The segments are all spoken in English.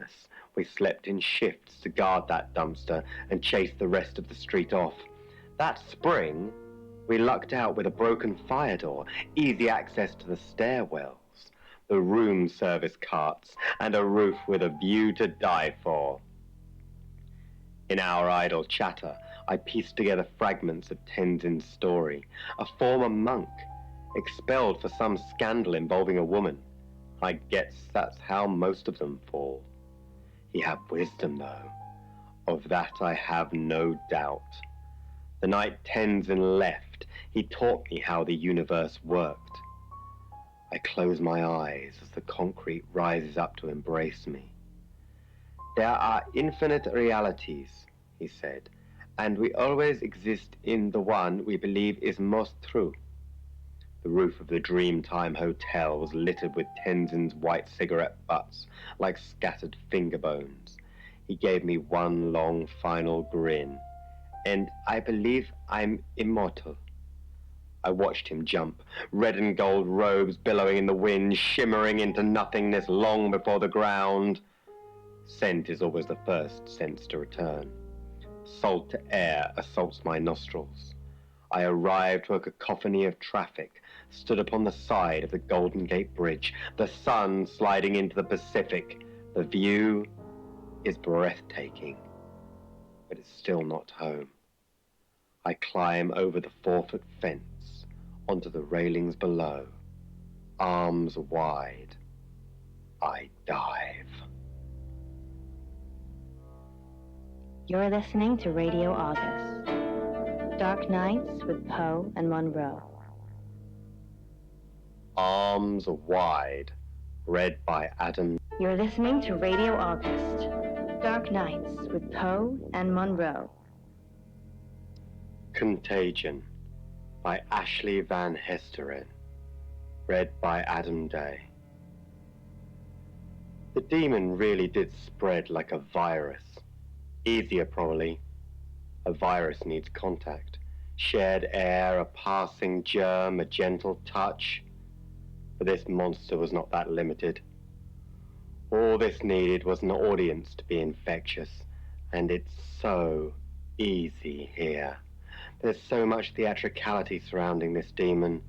us. We slept in shifts to guard that dumpster and chase the rest of the street off. That spring, we lucked out with a broken fire door, easy access to the stairwells, the room service carts, and a roof with a view to die for. In our idle chatter, I pieced together fragments of Tenzin's story. A former monk, expelled for some scandal involving a woman. I guess that's how most of them fall. He had wisdom, though. Of that I have no doubt. The night Tenzin left, he taught me how the universe worked. I close my eyes as the concrete rises up to embrace me. There are infinite realities, he said, and we always exist in the one we believe is most true. The roof of the Dreamtime Hotel was littered with Tenzin's white cigarette butts, like scattered finger bones. He gave me one long final grin. And I believe I'm immortal. I watched him jump, red and gold robes billowing in the wind, shimmering into nothingness long before the ground. Scent is always the first sense to return. Salt to air assaults my nostrils. I arrived to a cacophony of traffic, stood upon the side of the Golden Gate Bridge, the sun sliding into the Pacific. The view is breathtaking, but it's still not home. I climb over the 4-foot fence onto the railings below. Arms wide, I dive. You're listening to Radio August. Dark Nights with Poe and Monroe. Arms wide, read by Adam. You're listening to Radio August. Dark Nights with Poe and Monroe. Contagion by Ashley Van Hesteren, read by Adam Day. The demon really did spread like a virus. Easier, probably. A virus needs contact. Shared air, a passing germ, a gentle touch. But this monster was not that limited. All this needed was an audience to be infectious, and it's so easy here. There's so much theatricality surrounding this demon,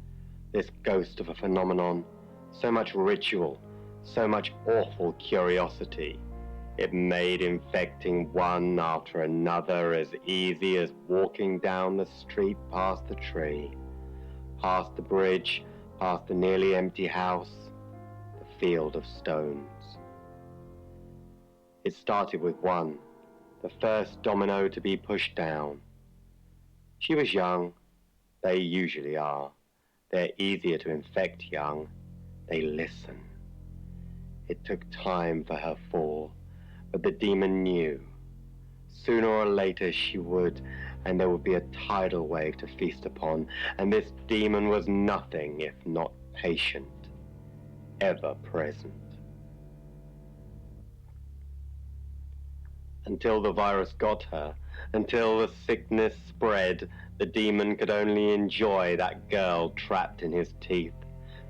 this ghost of a phenomenon, so much ritual, so much awful curiosity. It made infecting one after another as easy as walking down the street past the tree, past the bridge, past the nearly empty house, the field of stones. It started with one, the first domino to be pushed down. She was young. They usually are. They're easier to infect young. They listen. It took time for her fall, but the demon knew. Sooner or later she would, and there would be a tidal wave to feast upon, and this demon was nothing if not patient, ever present. Until the virus got her, until the sickness spread, the demon could only enjoy that girl trapped in his teeth,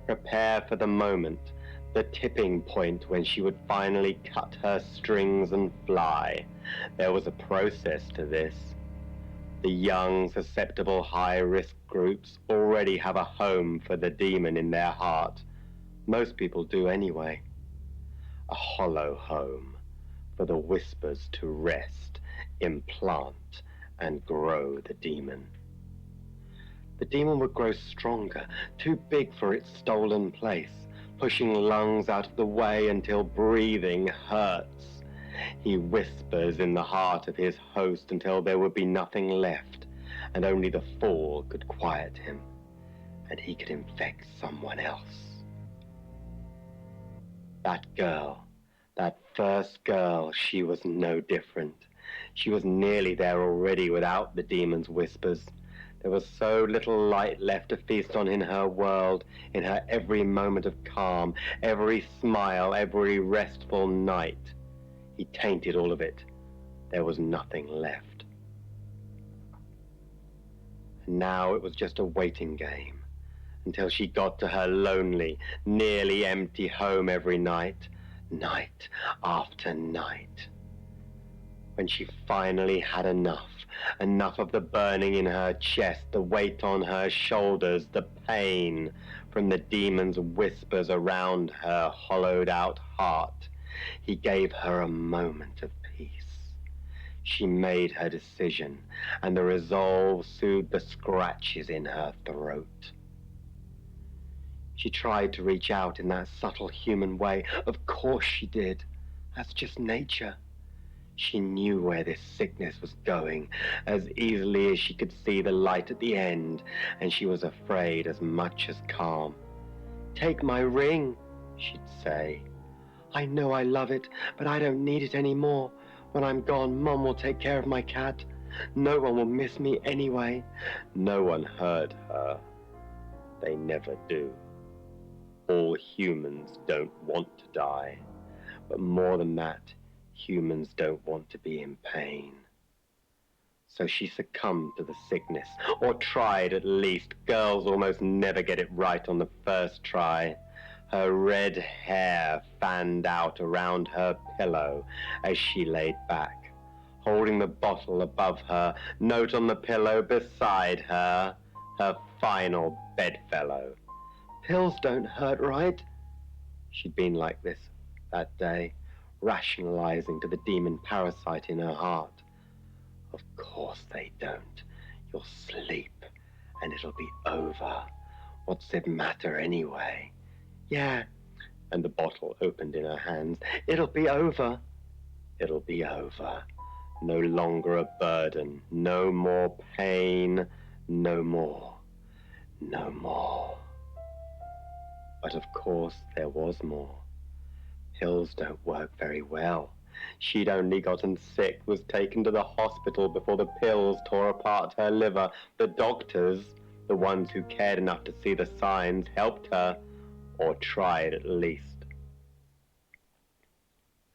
prepare for the moment, the tipping point when she would finally cut her strings and fly. There was a process to this. The young, susceptible, high-risk groups already have a home for the demon in their heart. Most people do anyway. A hollow home for the whispers to rest, implant, and grow the demon. The demon would grow stronger, too big for its stolen place, pushing lungs out of the way until breathing hurts. He whispers in the heart of his host until there would be nothing left, and only the fall could quiet him, and he could infect someone else. That girl, that first girl, she was no different. She was nearly there already without the demon's whispers. There was so little light left to feast on in her world, in her every moment of calm, every smile, every restful night. He tainted all of it. There was nothing left. And now it was just a waiting game, until she got to her lonely, nearly empty home every night. night after night. When she finally had enough of the burning in her chest, the weight on her shoulders, the pain from the demon's whispers around her hollowed out heart, he gave her a moment of peace. She made her decision, and the resolve soothed the scratches in her throat. She tried to reach out in that subtle human way. Of course she did. That's just nature. She knew where this sickness was going as easily as she could see the light at the end, and she was afraid as much as calm. "Take my ring," she'd say. "I know I love it, but I don't need it anymore. When I'm gone, Mom will take care of my cat. No one will miss me anyway." No one heard her. They never do. All humans don't want to die, but more than that, humans don't want to be in pain. So she succumbed to the sickness, or tried at least. Girls almost never get it right on the first try. Her red hair fanned out around her pillow as she laid back, holding the bottle above her, note on the pillow beside her, her final bedfellow. "Pills don't hurt, right?" She'd been like this that day, rationalizing to the demon parasite in her heart. "Of course they don't. You'll sleep, and it'll be over. What's it matter anyway?" "Yeah," and the bottle opened in her hands. "It'll be over. It'll be over. No longer a burden. No more pain. No more. No more." But of course there was more. Pills don't work very well. She'd only gotten sick, was taken to the hospital before the pills tore apart her liver. The doctors, the ones who cared enough to see the signs, helped her, or tried at least.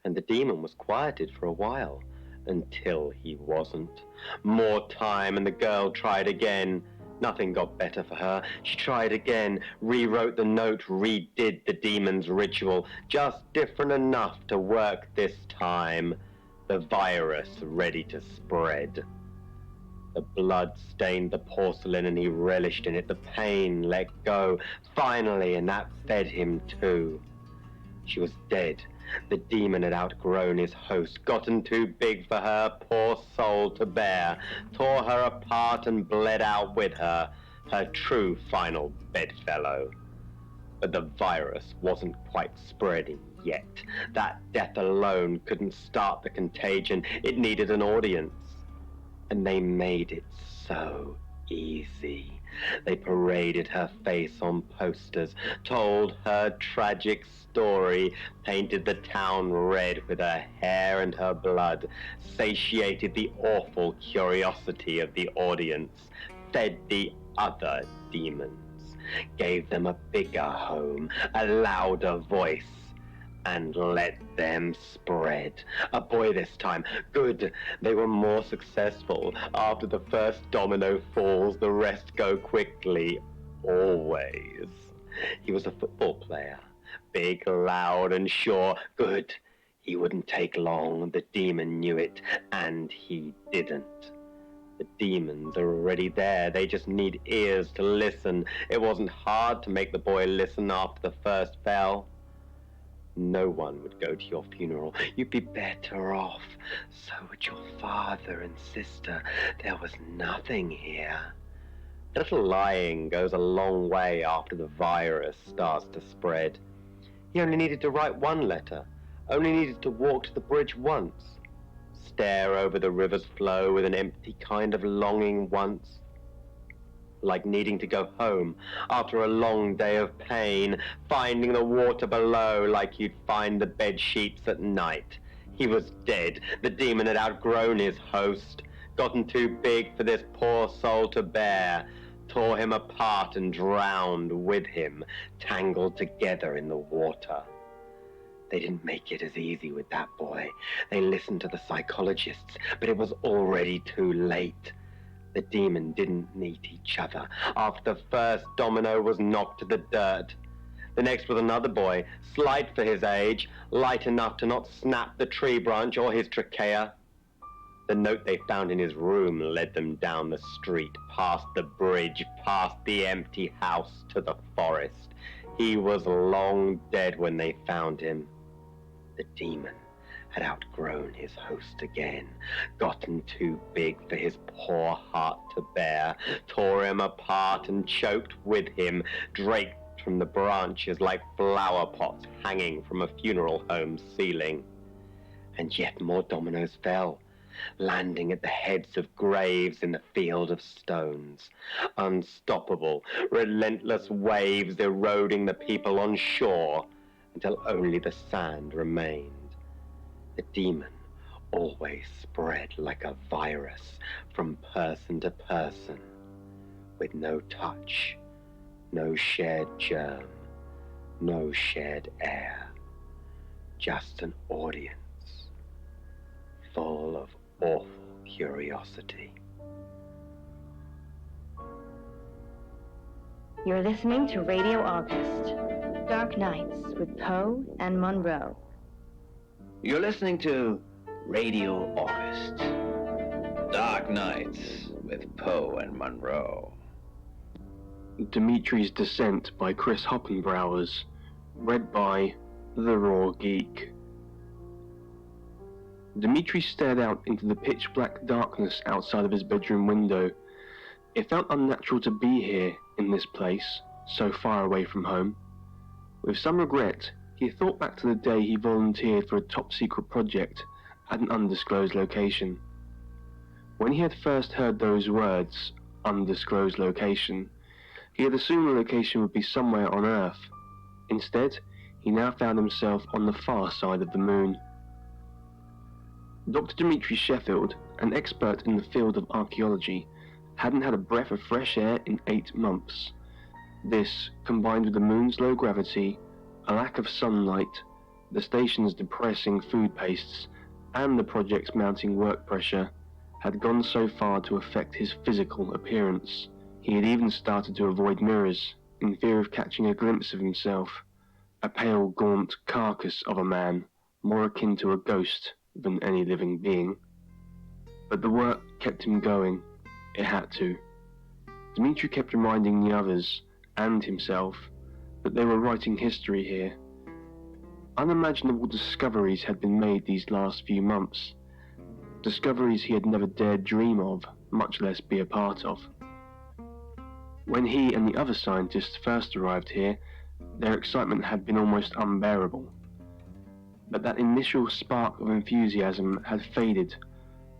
And the demon was quieted for a while, until he wasn't. More time, and the girl tried again. Nothing got better for her. She tried again, rewrote the note, redid the demon's ritual, just different enough to work this time. The virus ready to spread. The blood stained the porcelain and he relished in it. The pain let go, finally, and that fed him too. She was dead. The demon had outgrown his host, gotten too big for her poor soul to bear, tore her apart and bled out with her, her true final bedfellow. But the virus wasn't quite spreading yet. That death alone couldn't start the contagion. It needed an audience. And they made it so easy. They paraded her face on posters, told her tragic story, painted the town red with her hair and her blood, satiated the awful curiosity of the audience, fed the other demons, gave them a bigger home, a louder voice, and let them spread. A boy this time. Good. They were more successful. After the first domino falls, the rest go quickly. Always. He was a football player. Big, loud, and sure. Good. He wouldn't take long. The demon knew it, and he didn't. The demons are already there. They just need ears to listen. It wasn't hard to make the boy listen after the first bell. No one would go to your funeral. You'd be better off. So would your father and sister. There was nothing here. A little lying goes a long way after the virus starts to spread. He only needed to write one letter. Only needed to walk to the bridge once. Stare over the river's flow with an empty kind of longing once. Like needing to go home after a long day of pain, finding the water below like you'd find the bed sheets at night. He was dead. The demon had outgrown his host, gotten too big for this poor soul to bear, tore him apart and drowned with him, tangled together in the water. They didn't make it as easy with that boy. They listened to the psychologists, but it was already too late. The demon didn't need each other. After the first domino was knocked to the dirt, The next was another boy, slight for his age, light enough to not snap the tree branch or his trachea. The note they found in his room led them down the street, past the bridge, past the empty house, to the forest. He was long dead when they found him. The demon had outgrown his host again, gotten too big for his poor heart to bear, tore him apart and choked with him, draped from the branches like flower pots hanging from a funeral home's ceiling. And yet more dominoes fell, landing at the heads of graves in the field of stones. Unstoppable, relentless waves eroding the people on shore until only the sand remained. The demon always spread like a virus from person to person, with no touch, no shared germ, no shared air, just an audience full of awful curiosity. You're listening to Radio August, Dark Nights with Poe and Monroe. You're listening to Radio August, Dark Nights with Poe and Monroe. Dimitri's Descent by Chris Hoppenbrowers, read by The Raw Geek. Dimitri stared out into the pitch-black darkness outside of his bedroom window. It felt unnatural to be here, in this place, so far away from home. With some regret, he thought back to the day he volunteered for a top-secret project at an undisclosed location. When he had first heard those words, undisclosed location, he had assumed the location would be somewhere on Earth. Instead, he now found himself on the far side of the moon. Dr. Dimitri Sheffield, an expert in the field of archaeology, hadn't had a breath of fresh air in 8 months. This, combined with the moon's low gravity, a lack of sunlight, the station's depressing food pastes, and the project's mounting work pressure, had gone so far to affect his physical appearance. He had even started to avoid mirrors, in fear of catching a glimpse of himself, a pale, gaunt carcass of a man, more akin to a ghost than any living being. But the work kept him going. It had to. Dimitri kept reminding the others, and himself, that they were writing history here. Unimaginable discoveries had been made these last few months. Discoveries he had never dared dream of, much less be a part of. When he and the other scientists first arrived here, their excitement had been almost unbearable. But that initial spark of enthusiasm had faded,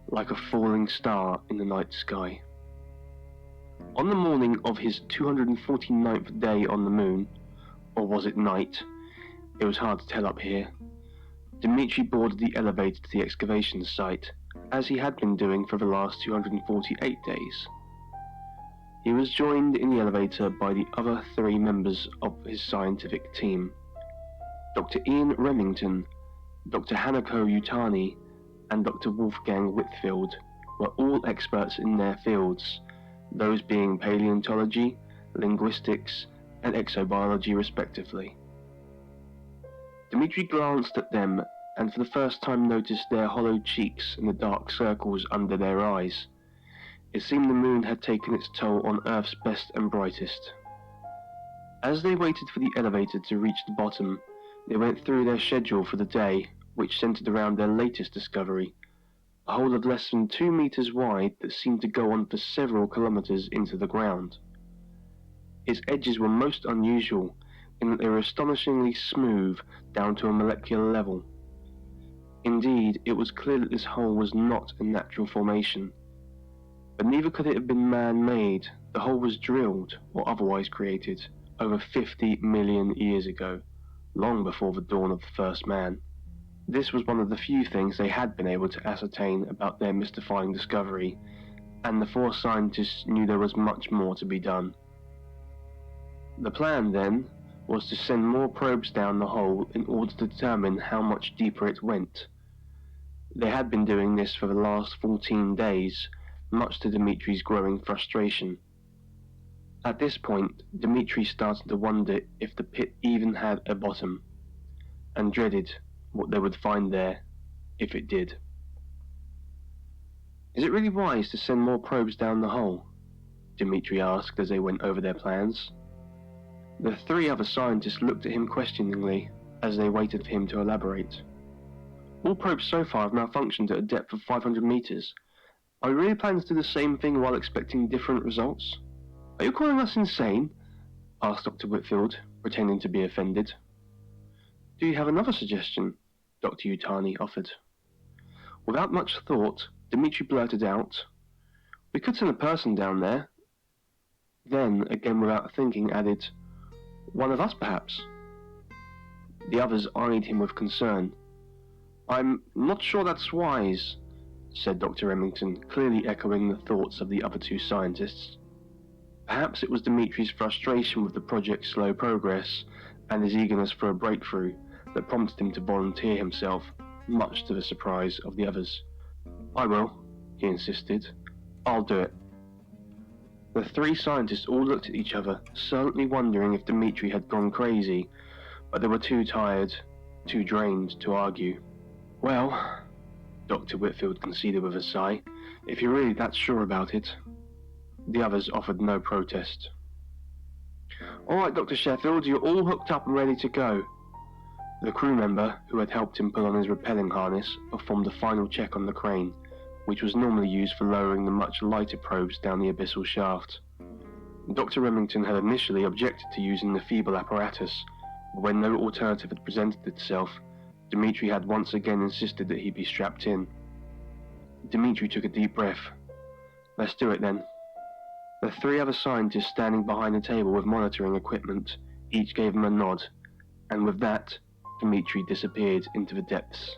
like a falling star in the night sky. On the morning of his 249th day on the moon, or was it night? It was hard to tell up here. Dimitri boarded the elevator to the excavation site, as he had been doing for the last 248 days. He was joined in the elevator by the other 3 members of his scientific team. Dr. Ian Remington, Dr. Hanako Yutani, and Dr. Wolfgang Whitfield were all experts in their fields, those being paleontology, linguistics, and exobiology respectively. Dimitri glanced at them and for the first time noticed their hollow cheeks and the dark circles under their eyes. It seemed the moon had taken its toll on Earth's best and brightest. As they waited for the elevator to reach the bottom, they went through their schedule for the day, which centered around their latest discovery, a hole of less than 2 meters wide that seemed to go on for several kilometers into the ground. Its edges were most unusual in that they were astonishingly smooth down to a molecular level. Indeed, it was clear that this hole was not a natural formation. But neither could it have been man-made. The hole was drilled, or otherwise created, over 50 million years ago, long before the dawn of the first man. This was one of the few things they had been able to ascertain about their mystifying discovery, and the 4 scientists knew there was much more to be done. The plan, then, was to send more probes down the hole in order to determine how much deeper it went. They had been doing this for the last 14 days, much to Dimitri's growing frustration. At this point, Dmitri started to wonder if the pit even had a bottom, and dreaded what they would find there if it did. Is it really wise to send more probes down the hole? Dmitri asked as they went over their plans. The three other scientists looked at him questioningly as they waited for him to elaborate. All probes so far have malfunctioned at a depth of 500 meters. Are we really planning to do the same thing while expecting different results? Are you calling us insane? Asked Dr. Whitfield, pretending to be offended. Do you have another suggestion? Dr. Yutani offered. Without much thought, Dmitri blurted out, "We could send a person down there." Then, again without thinking, added, "One of us, perhaps." The others eyed him with concern. "I'm not sure that's wise," said Dr. Remington, clearly echoing the thoughts of the other two scientists. Perhaps it was Dmitri's frustration with the project's slow progress and his eagerness for a breakthrough that prompted him to volunteer himself, much to the surprise of the others. "I will," he insisted. "I'll do it." The three scientists all looked at each other, silently wondering if Dmitri had gone crazy, but they were too tired, too drained to argue. "Well," Dr. Whitfield conceded with a sigh, "if you're really that sure about it." The others offered no protest. "All right, Dr. Sheffield, you're all hooked up and ready to go." The crew member, who had helped him put on his rappelling harness, performed a final check on the crane, which was normally used for lowering the much lighter probes down the abyssal shaft. Dr. Remington had initially objected to using the feeble apparatus, but when no alternative had presented itself, Dmitri had once again insisted that he be strapped in. Dmitri took a deep breath. "Let's do it then." The three other scientists standing behind the table with monitoring equipment each gave him a nod, and with that, Dmitri disappeared into the depths.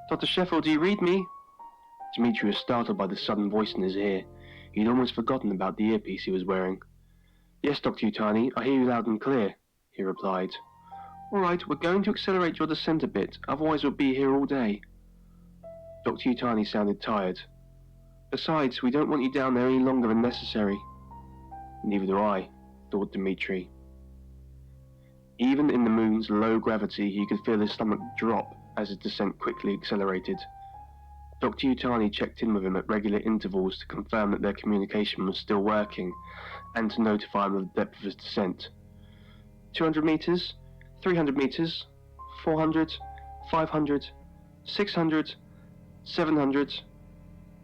"Dr. Sheffield, do you read me?" Dmitri was startled by the sudden voice in his ear. He'd almost forgotten about the earpiece he was wearing. "Yes, Dr. Yutani, I hear you loud and clear," he replied. "All right, we're going to accelerate your descent a bit, otherwise we'll be here all day." Dr. Yutani sounded tired. "Besides, we don't want you down there any longer than necessary." "Neither do I," thought Dmitri. Even in the moon's low gravity, he could feel his stomach drop as his descent quickly accelerated. Dr. Yutani checked in with him at regular intervals to confirm that their communication was still working, and to notify him of the depth of his descent. 200 meters, 300 meters, 400, 500, 600, 700.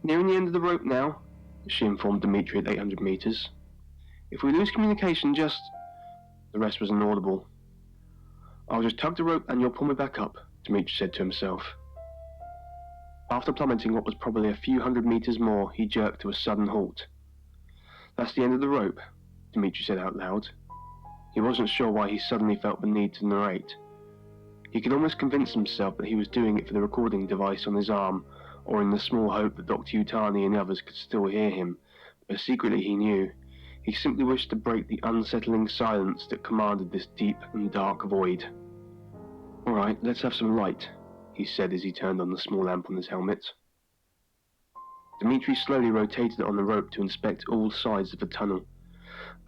"Nearing the end of the rope now," she informed Dmitri at 800 meters. "If we lose communication, just..." The rest was inaudible. "I'll just tug the rope and you'll pull me back up," Dmitri said to himself. After plummeting what was probably a few hundred meters more, he jerked to a sudden halt. "That's the end of the rope," Dmitri said out loud. He wasn't sure why he suddenly felt the need to narrate. He could almost convince himself that he was doing it for the recording device on his arm, or in the small hope that Dr. Yutani and the others could still hear him, but secretly he knew. He simply wished to break the unsettling silence that commanded this deep and dark void. "All right, let's have some light," he said as he turned on the small lamp on his helmet. Dmitri slowly rotated it on the rope to inspect all sides of the tunnel.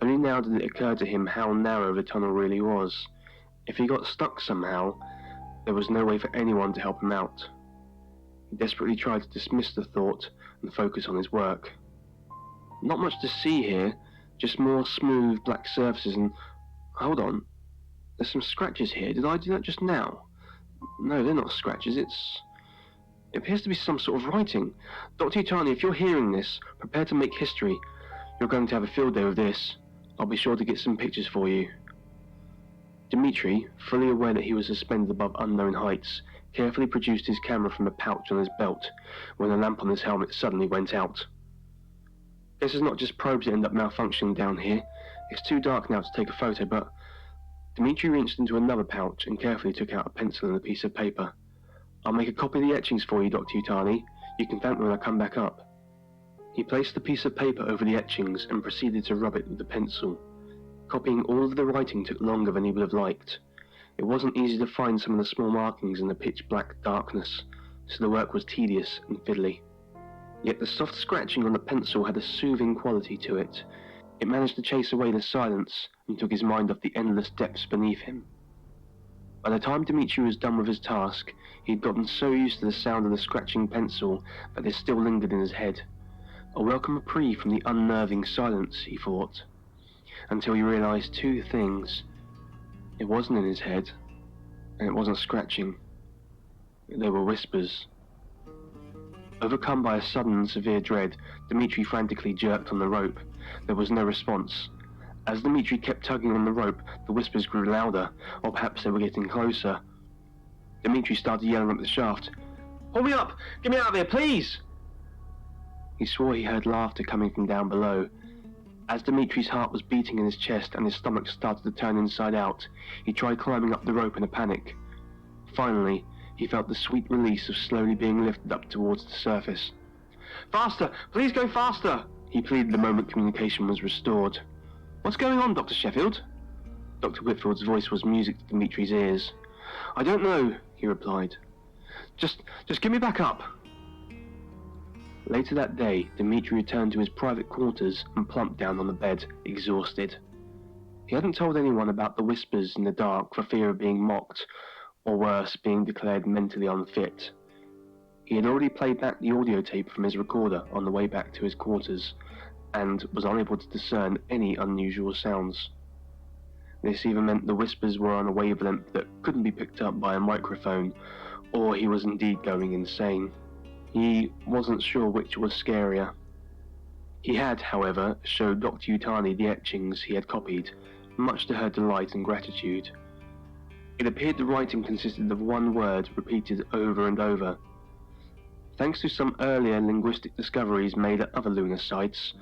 Only now did it occur to him how narrow the tunnel really was. If he got stuck somehow, there was no way for anyone to help him out. He desperately tried to dismiss the thought and focus on his work. Not much to see here, just more smooth black surfaces and... Hold on. There's some scratches here. Did I do that just now? No, they're not scratches. It appears to be some sort of writing. Dr. Yutani, if you're hearing this, prepare to make history. You're going to have a field day with this. I'll be sure to get some pictures for you. Dmitri, fully aware that he was suspended above unknown heights, carefully produced his camera from a pouch on his belt when the lamp on his helmet suddenly went out. Guess it's not just probes that end up malfunctioning down here. It's too dark now to take a photo, but... Dmitri reached into another pouch and carefully took out a pencil and a piece of paper. "I'll make a copy of the etchings for you, Dr. Yutani. You can thank me when I come back up." He placed the piece of paper over the etchings and proceeded to rub it with the pencil. Copying all of the writing took longer than he would have liked. It wasn't easy to find some of the small markings in the pitch-black darkness, so the work was tedious and fiddly. Yet the soft scratching on the pencil had a soothing quality to it. It managed to chase away the silence and took his mind off the endless depths beneath him. By the time Dmitri was done with his task, he had gotten so used to the sound of the scratching pencil that it still lingered in his head. A welcome reprieve from the unnerving silence, he thought, until he realized two things. It wasn't in his head, and it wasn't scratching. They were whispers. Overcome by a sudden and severe dread, Dmitri frantically jerked on the rope. There was no response. As Dmitri kept tugging on the rope, the whispers grew louder, or perhaps they were getting closer. Dmitri started yelling up the shaft. "Pull me up! Get me out of here, please!" He swore he heard laughter coming from down below. As Dmitri's heart was beating in his chest and his stomach started to turn inside out, he tried climbing up the rope in a panic. Finally, he felt the sweet release of slowly being lifted up towards the surface. "Faster! Please go faster!" he pleaded the moment communication was restored. "What's going on, Dr. Sheffield?" Dr. Whitfield's voice was music to Dmitri's ears. "I don't know," he replied. Just get me back up." Later that day, Dmitri returned to his private quarters and plumped down on the bed, exhausted. He hadn't told anyone about the whispers in the dark for fear of being mocked, or worse, being declared mentally unfit. He had already played back the audio tape from his recorder on the way back to his quarters, and was unable to discern any unusual sounds. This either meant the whispers were on a wavelength that couldn't be picked up by a microphone, or he was indeed going insane. He wasn't sure which was scarier. He had, however, showed Dr. Yutani the etchings he had copied, much to her delight and gratitude. It appeared the writing consisted of one word repeated over and over. Thanks to some earlier linguistic discoveries made at other lunar sites,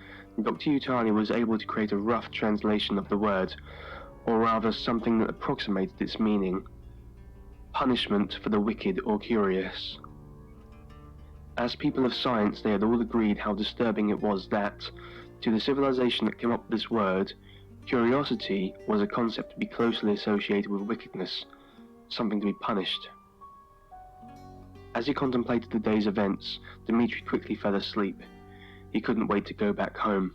Dr. Yutani was able to create a rough translation of the word, or rather something that approximated its meaning. Punishment for the wicked or curious. As people of science, they had all agreed how disturbing it was that, to the civilization that came up with this word, curiosity was a concept to be closely associated with wickedness, something to be punished. As he contemplated the day's events, Dmitri quickly fell asleep. He couldn't wait to go back home.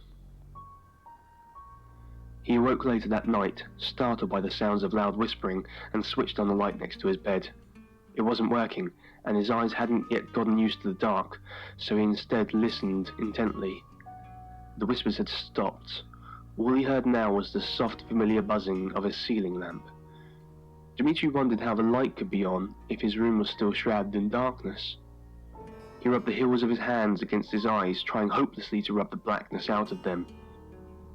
He awoke later that night, startled by the sounds of loud whispering, and switched on the light next to his bed. It wasn't working, and his eyes hadn't yet gotten used to the dark, so he instead listened intently. The whispers had stopped. All he heard now was the soft, familiar buzzing of a ceiling lamp. Dmitri wondered how the light could be on if his room was still shrouded in darkness. He rubbed the hills of his hands against his eyes, trying hopelessly to rub the blackness out of them.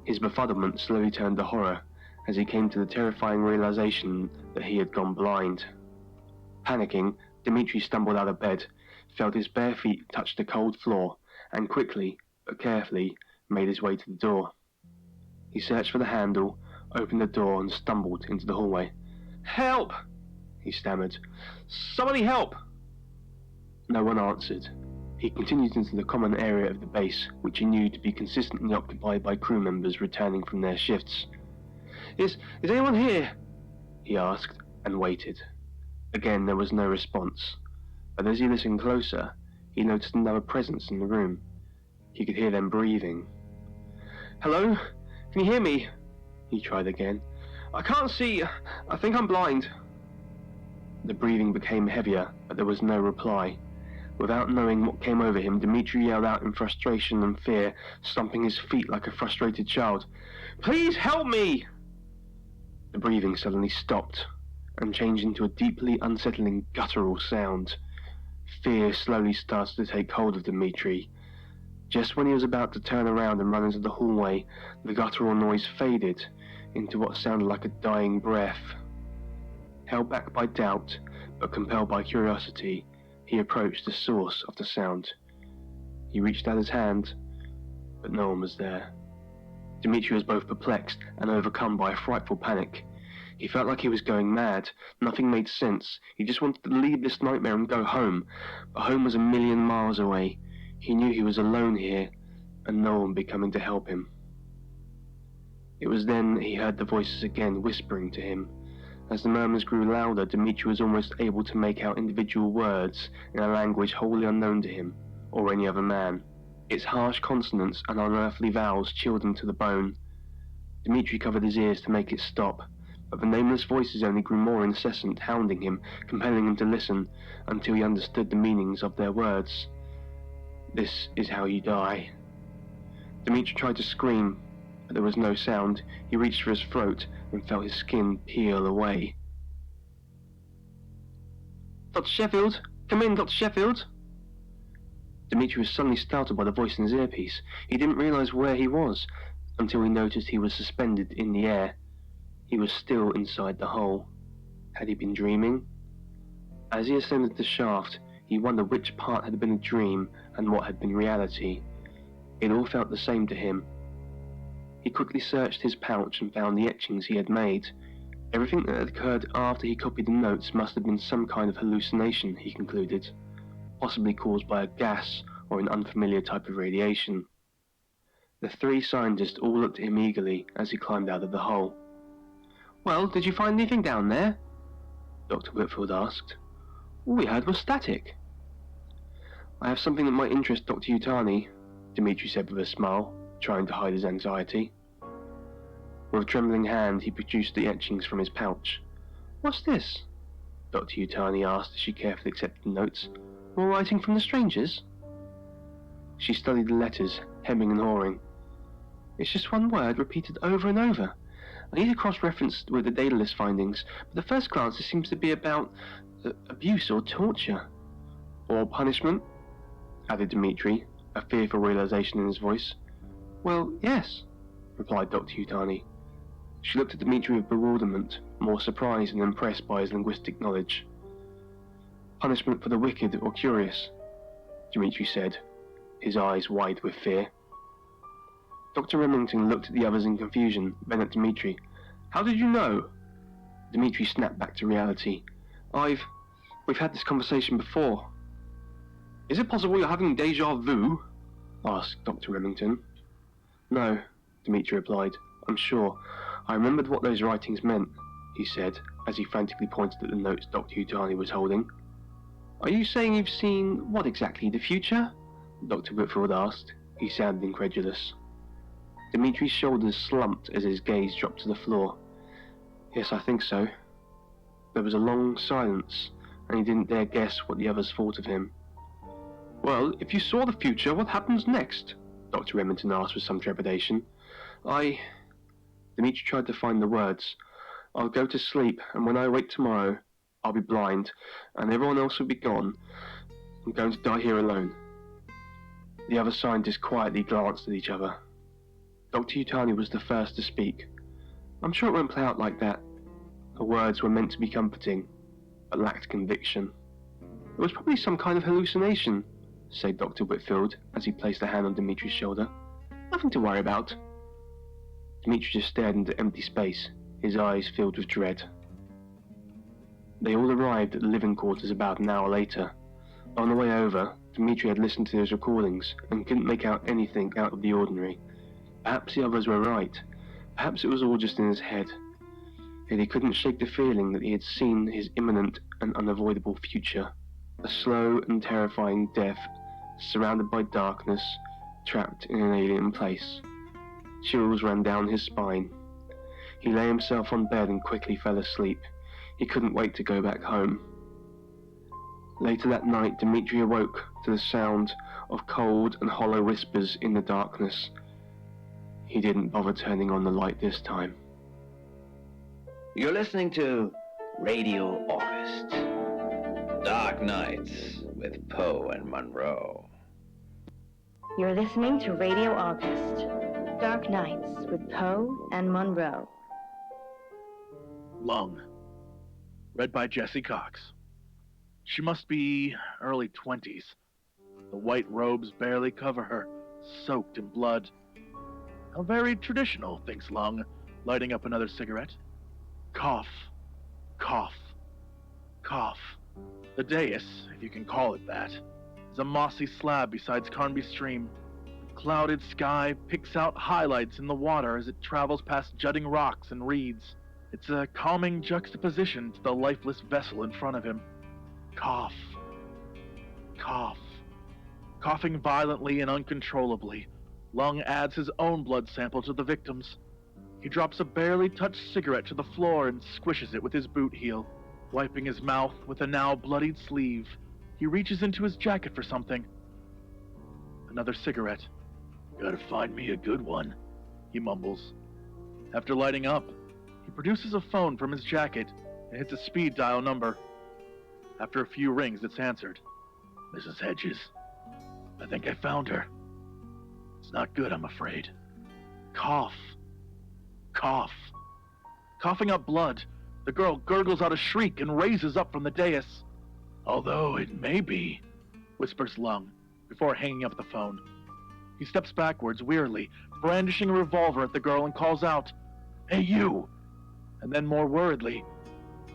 His befuddlement slowly turned to horror as he came to the terrifying realization that he had gone blind. Panicking, Dmitri stumbled out of bed, felt his bare feet touch the cold floor, and quickly, but carefully, made his way to the door. He searched for the handle, opened the door, and stumbled into the hallway. "Help!" he stammered. "Somebody help!" No one answered. He continued into the common area of the base, which he knew to be consistently occupied by crew members returning from their shifts. Is anyone here?" he asked, and waited. Again there was no response, but as he listened closer, he noticed another presence in the room. He could hear them breathing. "Hello? Can you hear me?" he tried again. "I can't see. I think I'm blind." The breathing became heavier, but there was no reply. Without knowing what came over him, Dmitri yelled out in frustration and fear, stomping his feet like a frustrated child. "Please help me!" The breathing suddenly stopped and changed into a deeply unsettling guttural sound. Fear slowly started to take hold of Dmitri. Just when he was about to turn around and run into the hallway, the guttural noise faded into what sounded like a dying breath. Held back by doubt, but compelled by curiosity, he approached the source of the sound. He reached out his hand, but no one was there. Dmitri was both perplexed and overcome by a frightful panic. He felt like he was going mad. Nothing made sense. He just wanted to leave this nightmare and go home, but home was a million miles away. He knew he was alone here, and no one would be coming to help him. It was then he heard the voices again whispering to him. As the murmurs grew louder, Dmitri was almost able to make out individual words in a language wholly unknown to him, or any other man. Its harsh consonants and unearthly vowels chilled him to the bone. Dmitri covered his ears to make it stop, but the nameless voices only grew more incessant, hounding him, compelling him to listen, until he understood the meanings of their words. "This is how you die." Dmitri tried to scream, but there was no sound. He reached for his throat and felt his skin peel away. "Dr. Sheffield! Come in, Dr. Sheffield!" Dmitri was suddenly startled by the voice in his earpiece. He didn't realize where he was, until he noticed he was suspended in the air. He was still inside the hole. Had he been dreaming? As he ascended the shaft, he wondered which part had been a dream and what had been reality. It all felt the same to him. He quickly searched his pouch and found the etchings he had made. Everything that had occurred after he copied the notes must have been some kind of hallucination, he concluded, possibly caused by a gas or an unfamiliar type of radiation. The three scientists all looked at him eagerly as he climbed out of the hole. "Well, did you find anything down there?" Dr. Whitfield asked. "All we heard was static." "I have something that might interest Dr. Yutani," Dmitri said with a smile, trying to hide his anxiety. With a trembling hand, he produced the etchings from his pouch. "What's this?" Dr. Yutani asked as she carefully accepted the notes. "More writing from the strangers?" She studied the letters, hemming and hawing. "It's just one word repeated over and over. I need a cross-reference with the Daedalus findings, but at first glance it seems to be about abuse or torture." "Or punishment?" added Dmitri, a fearful realization in his voice. "Well, yes," replied Dr. Yutani. She looked at Dmitri with bewilderment, more surprised and impressed by his linguistic knowledge. "Punishment for the wicked or curious," Dmitri said, his eyes wide with fear. Dr. Remington looked at the others in confusion, then at Dmitri. "How did you know?" Dmitri snapped back to reality. We've had this conversation before." "Is it possible you're having déjà vu?" asked Dr. Remington. "No," Dmitri replied. "I'm sure. I remembered what those writings meant," he said, as he frantically pointed at the notes Dr. Yutani was holding. "Are you saying you've seen what exactly? The future?" Dr. Whitfield asked. He sounded incredulous. Dmitri's shoulders slumped as his gaze dropped to the floor. "Yes, I think so." There was a long silence, and he didn't dare guess what the others thought of him. "Well, if you saw the future, what happens next?" Dr. Remington asked with some trepidation. Dmitri tried to find the words. "I'll go to sleep, and when I wake tomorrow, I'll be blind, and everyone else will be gone. I'm going to die here alone." The other scientists quietly glanced at each other. Dr. Yutani was the first to speak. "I'm sure it won't play out like that." Her words were meant to be comforting, but lacked conviction. "It was probably some kind of hallucination," said Dr. Whitfield as he placed a hand on Dmitri's shoulder. "Nothing to worry about." Dmitri just stared into empty space, his eyes filled with dread. They all arrived at the living quarters about an hour later. On the way over, Dmitri had listened to his recordings and couldn't make out anything out of the ordinary. Perhaps the others were right. Perhaps it was all just in his head. Yet he couldn't shake the feeling that he had seen his imminent and unavoidable future. A slow and terrifying death, surrounded by darkness, trapped in an alien place. Chills ran down his spine. He lay himself on bed and quickly fell asleep. He couldn't wait to go back home. Later that night, Dmitri awoke to the sound of cold and hollow whispers in the darkness. He didn't bother turning on the light this time. You're listening to Radio August. Dark Nights with Poe and Monroe. You're listening to Radio August. Dark Nights with Poe and Monroe. Lung. Read by Jessie Cox. She must be early 20s. The white robes barely cover her, soaked in blood. How very traditional, thinks Lung, lighting up another cigarette. Cough. Cough. Cough. The dais, if you can call it that, is a mossy slab beside Carnby Stream. The clouded sky picks out highlights in the water as it travels past jutting rocks and reeds. It's a calming juxtaposition to the lifeless vessel in front of him. Cough. Cough. Coughing violently and uncontrollably, Lung adds his own blood sample to the victim's. He drops a barely touched cigarette to the floor and squishes it with his boot heel. Wiping his mouth with a now bloodied sleeve, he reaches into his jacket for something. Another cigarette. Gotta find me a good one, he mumbles. After lighting up, he produces a phone from his jacket and hits a speed dial number. After a few rings, it's answered. Mrs. Hedges. I think I found her. It's not good, I'm afraid. Cough. Cough. Coughing up blood, the girl gurgles out a shriek and raises up from the dais. Although it may be, whispers Lung, before hanging up the phone. He steps backwards wearily, brandishing a revolver at the girl, and calls out, Hey, you! And then more worriedly,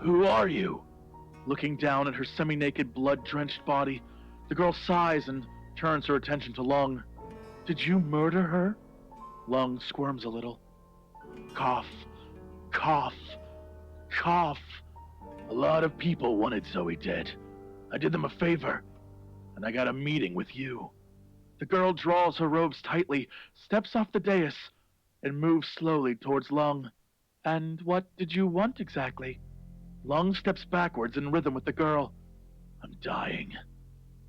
Who are you? Looking down at her semi-naked, blood-drenched body, the girl sighs and turns her attention to Lung. Did you murder her? Lung squirms a little. Cough. Cough. Cough. A lot of people wanted Zoe dead. I did them a favor, and I got a meeting with you. The girl draws her robes tightly, steps off the dais, and moves slowly towards Lung. And what did you want exactly? Lung steps backwards in rhythm with the girl. I'm dying.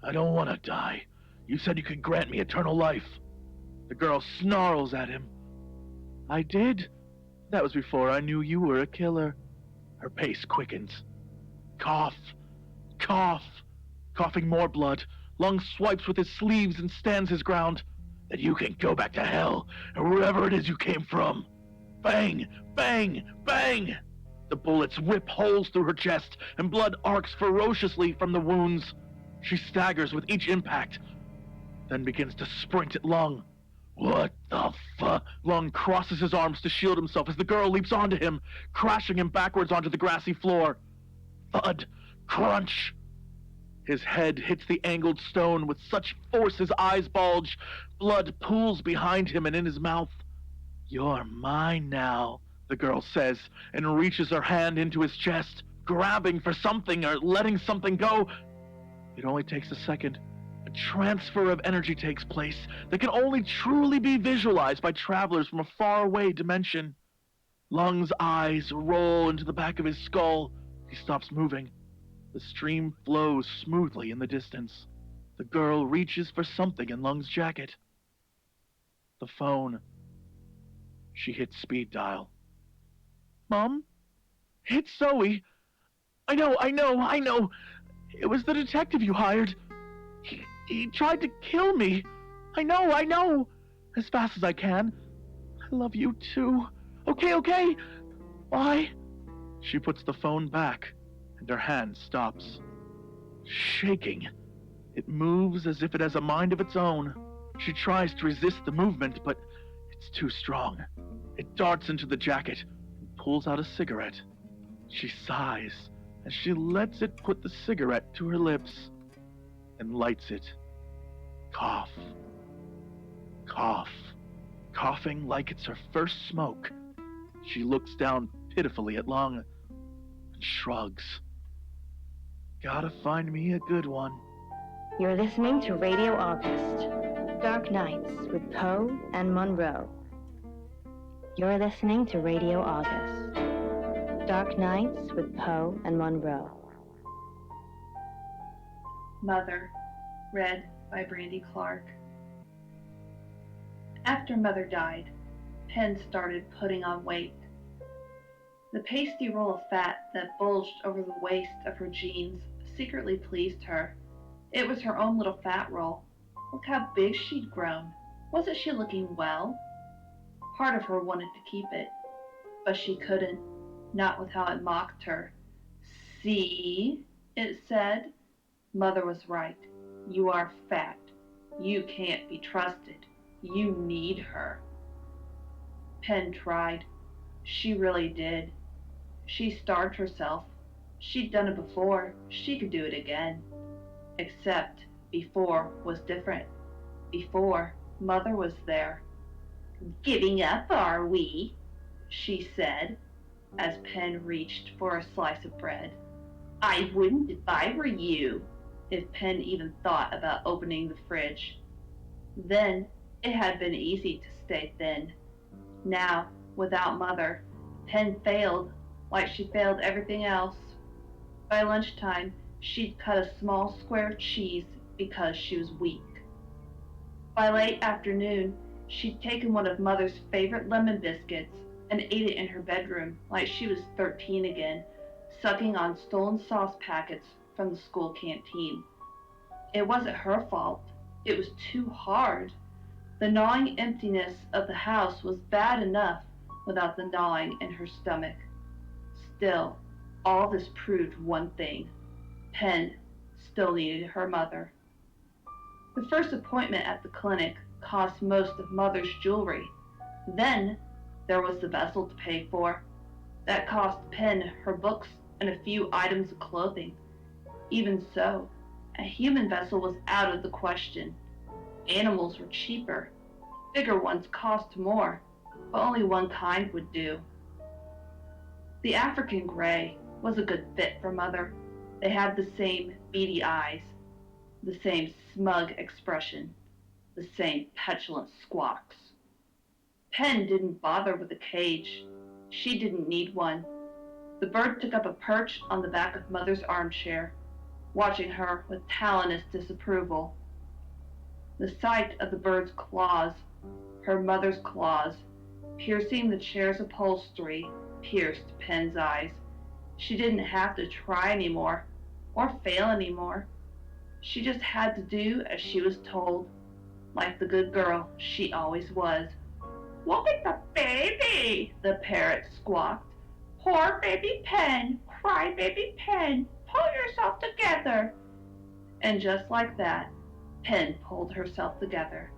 I don't want to die. You said you could grant me eternal life. The girl snarls at him. I did. That was before I knew you were a killer. Her pace quickens. Cough. Cough. Coughing more blood, Lung swipes with his sleeves and stands his ground. That you can go back to hell, or wherever it is you came from. Bang! Bang! Bang! The bullets rip holes through her chest, and blood arcs ferociously from the wounds. She staggers with each impact, then begins to sprint at Lung. What the fuck? Lung crosses his arms to shield himself as the girl leaps onto him, crashing him backwards onto the grassy floor. Thud! Crunch! His head hits the angled stone with such force his eyes bulge. Blood pools behind him and in his mouth. You're mine now, the girl says, and reaches her hand into his chest, grabbing for something or letting something go. It only takes a second. A transfer of energy takes place that can only truly be visualized by travelers from a faraway dimension. Lung's eyes roll into the back of his skull. He stops moving. The stream flows smoothly in the distance. The girl reaches for something in Lung's jacket. The phone. She hits speed dial. Mom? It's Zoe. I know. It was the detective you hired. He tried to kill me. I know. As fast as I can. I love you too. Okay. Bye. She puts the phone back, and her hand stops. Shaking. It moves as if it has a mind of its own. She tries to resist the movement, but it's too strong. It darts into the jacket and pulls out a cigarette. She sighs as she lets it put the cigarette to her lips and lights it. Cough. Cough. Coughing like it's her first smoke. She looks down pitifully at Lung and shrugs. Gotta find me a good one. You're listening to Radio August, Dark Nights with Poe and Monroe. You're listening to Radio August, Dark Nights with Poe and Monroe. Mother, read by Brandy Clark. After Mother died, Pen started putting on weight. The pasty roll of fat that bulged over the waist of her jeans secretly pleased her. It was her own little fat roll. Look how big she'd grown. Wasn't she looking well? Part of her wanted to keep it, but she couldn't, not with how it mocked her. See, it said. Mother was right. You are fat. You can't be trusted. You need her. Pen tried. She really did. She starved herself. She'd done it before. She could do it again. Except before was different. Before, Mother was there. Giving up, are we? She said, as Pen reached for a slice of bread. I wouldn't if I were you. If Pen even thought about opening the fridge. Then it had been easy to stay thin. Now without Mother, Pen failed like she failed everything else. By lunchtime, she'd cut a small square of cheese because she was weak. By late afternoon, she'd taken one of Mother's favorite lemon biscuits and ate it in her bedroom like she was 13 again, sucking on stolen sauce packets from the school canteen. It wasn't her fault. It was too hard. The gnawing emptiness of the house was bad enough without the gnawing in her stomach. Still, all this proved one thing. Pen still needed her mother. The first appointment at the clinic cost most of Mother's jewelry. Then there was the vessel to pay for. That cost Pen her books and a few items of clothing. Even so, a human vessel was out of the question. Animals were cheaper. Bigger ones cost more, but only one kind would do. The African gray was a good fit for Mother. They had the same beady eyes, the same smug expression, the same petulant squawks. Pen didn't bother with a cage. She didn't need one. The bird took up a perch on the back of Mother's armchair, watching her with talonous disapproval. The sight of the bird's claws, her mother's claws, piercing the chair's upholstery, pierced Pen's eyes. She didn't have to try anymore, or fail anymore. She just had to do as she was told, like the good girl she always was. "Look at the baby," the parrot squawked. "Poor baby Pen, cry baby Pen, pull yourself together." And just like that, Pen pulled herself together.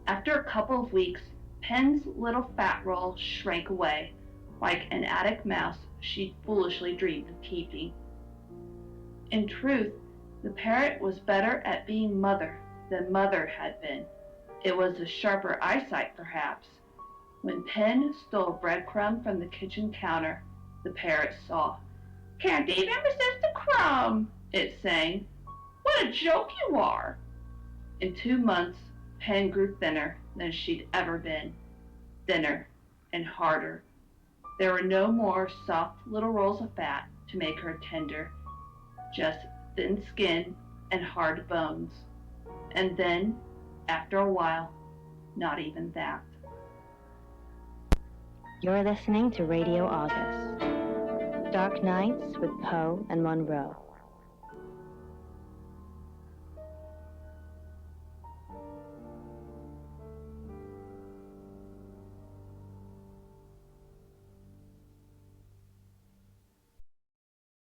After a couple of weeks, Pen's little fat roll shrank away, like an attic mouse she'd foolishly dreamed of keeping. In truth, the parrot was better at being Mother than Mother had been. It was a sharper eyesight, perhaps. When Pen stole a breadcrumb from the kitchen counter, the parrot saw. "Can't even resist a crumb," it sang. "What a joke you are!" In 2 months, Pen grew thinner than she'd ever been. Thinner and harder. There were no more soft little rolls of fat to make her tender. Just thin skin and hard bones. And then, after a while, not even that. You're listening to Radio August. Dark Nights with Poe and Monroe.